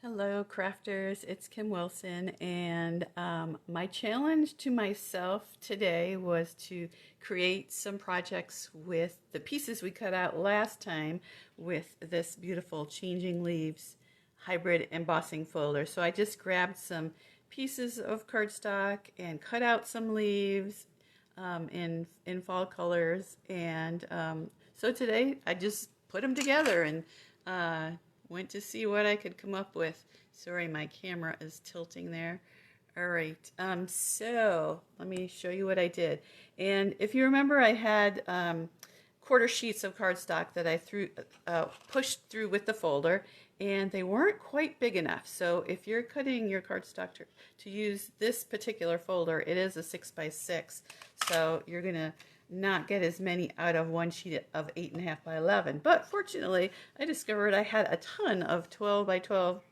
Hello, crafters. It's Kim Wilson, and my challenge to myself today was to create some projects with the pieces we cut out last time with this beautiful Changing Leaves hybrid embossing folder. So I just grabbed some pieces of cardstock and cut out some leaves in fall colors, and so today I just put them together and went to see what I could come up with. Sorry, my camera is tilting there. All right, so let me show you what I did. And if you remember, I had quarter sheets of cardstock that I pushed through with the folder, and they weren't quite big enough. So if you're cutting your cardstock to use this particular folder, it is a 6x6. So you're gonna not get as many out of one sheet of 8.5 by 11. But fortunately, I discovered I had a ton of 12 by 12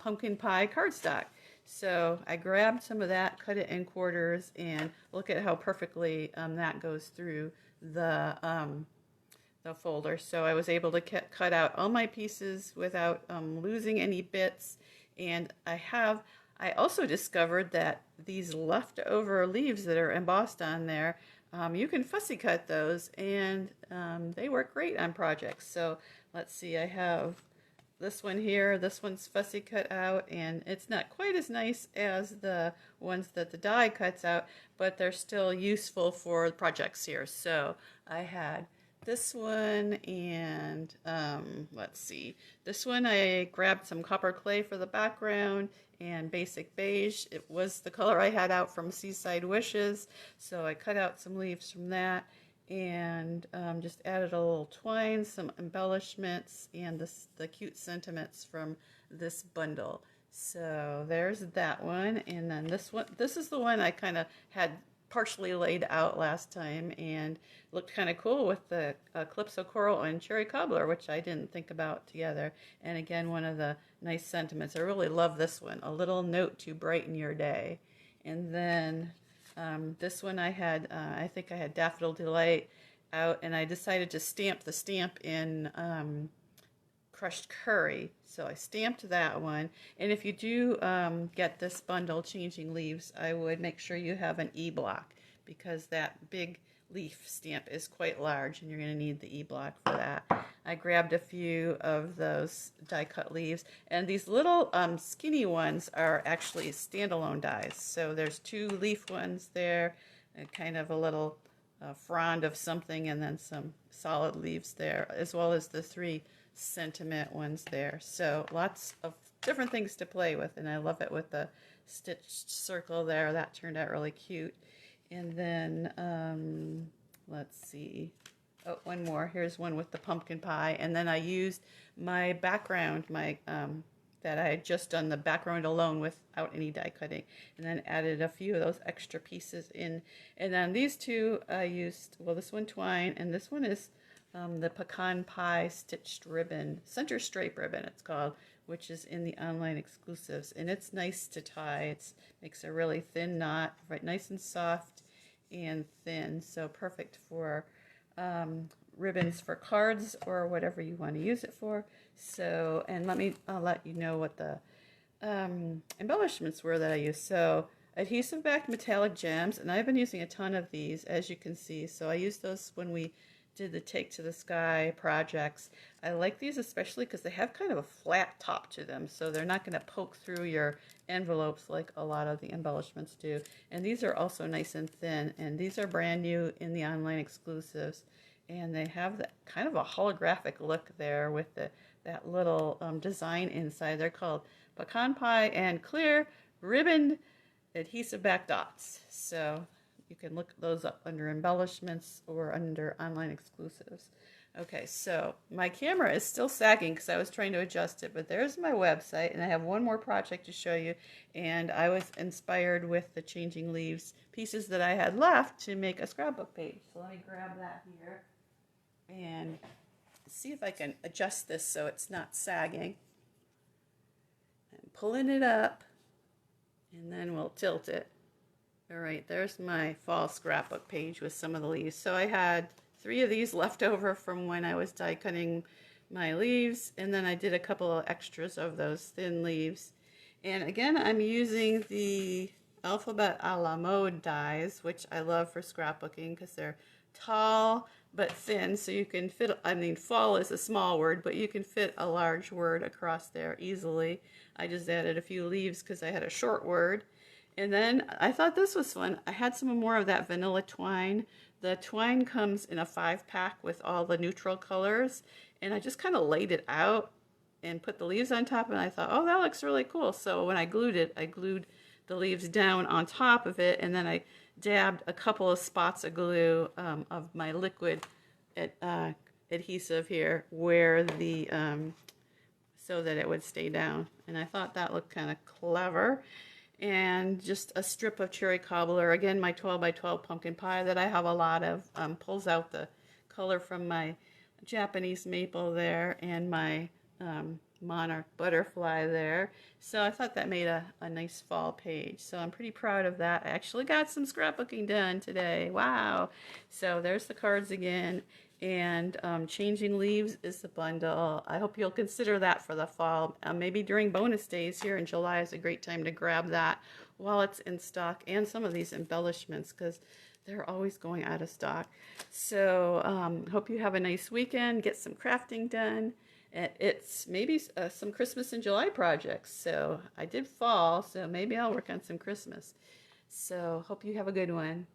pumpkin pie cardstock. So I grabbed some of that, cut it in quarters, and look at how perfectly that goes through the folder. So I was able to cut out all my pieces without losing any bits. And I also discovered that these leftover leaves that are embossed on there, you can fussy cut those, and they work great on projects. So let's see, I have this one here. This one's fussy cut out, and it's not quite as nice as the ones that the die cuts out, but they're still useful for projects here. So I had this one, and let's see, this one I grabbed some copper clay for the background and basic beige. It was the color I had out from Seaside Wishes, so I cut out some leaves from that and just added a little twine, some embellishments, and the cute sentiments from this bundle. So there's that one, and then this is the one I kind of had partially laid out last time and looked kind of cool with the Calypso Coral and Cherry Cobbler, which I didn't think about together. And again, one of the nice sentiments. I really love this one, a little note to brighten your day. And then this one I think I had Daffodil Delight out, and I decided to stamp the stamp in crushed curry. So I stamped that one. And if you do get this bundle, Changing Leaves, I would make sure you have an E-block, because that big leaf stamp is quite large and you're going to need the E-block for that. I grabbed a few of those die cut leaves, and these little skinny ones are actually standalone dies. So there's two leaf ones there, and kind of a little frond of something, and then some solid leaves there, as well as the three sentiment ones there. So lots of different things to play with, and I love it with the stitched circle there. That turned out really cute. And then let's see, oh, one more. Here's one with the pumpkin pie, and then I used my background, that I had just done the background alone without any die cutting, and then added a few of those extra pieces in. And then these two I used, well, this one twine, and this one is the pecan pie stitched ribbon, center stripe ribbon it's called, which is in the online exclusives, and it's nice to tie. It makes a really thin knot, right, nice and soft and thin, so perfect for ribbons for cards or whatever you want to use it for. So, and I'll let you know what the embellishments were that I used. So adhesive backed metallic gems, and I've been using a ton of these, as you can see. So I used those when we did the Take to the Sky projects. I like these especially because they have kind of a flat top to them, so they're not going to poke through your envelopes like a lot of the embellishments do. And these are also nice and thin, and these are brand new in the online exclusives, and they have that kind of a holographic look there with that little design inside. They're called Pecan Pie and Clear Ribboned Adhesive Back Dots. So you can look those up under embellishments or under online exclusives. Okay, so my camera is still sagging because I was trying to adjust it, but there's my website, and I have one more project to show you, and I was inspired with the Changing Leaves pieces that I had left to make a scrapbook page. So let me grab that here and see if I can adjust this so it's not sagging. I'm pulling it up, and then we'll tilt it. All right, there's my fall scrapbook page with some of the leaves. So I had 3 of these left over from when I was die cutting my leaves, and then I did a couple of extras of those thin leaves. And again, I'm using the Alphabet a la Mode dies, which I love for scrapbooking because they're tall but thin, so you can fit, I mean, fall is a small word, but you can fit a large word across there easily. I just added a few leaves because I had a short word. And then I thought this was fun. I had some more of that vanilla twine. The twine comes in a 5-pack with all the neutral colors, and I just kind of laid it out and put the leaves on top, and I thought, oh, that looks really cool. So when I glued it, I glued the leaves down on top of it, and then I dabbed a couple of spots of glue of my liquid adhesive here where the so that it would stay down. And I thought that looked kind of clever. And just a strip of cherry cobbler. Again, my 12 by 12 pumpkin pie that I have a lot of pulls out the color from my Japanese maple there and my monarch butterfly there. So I thought that made a nice fall page. So I'm pretty proud of that. I actually got some scrapbooking done today. Wow. So there's the cards again. And changing leaves is the bundle. I hope you'll consider that for the fall. Maybe during bonus days here in July is a great time to grab that while it's in stock, and some of these embellishments because they're always going out of stock. So hope you have a nice weekend. Get some crafting done. It's maybe some Christmas in July projects. So I did fall, so maybe I'll work on some Christmas. So hope you have a good one.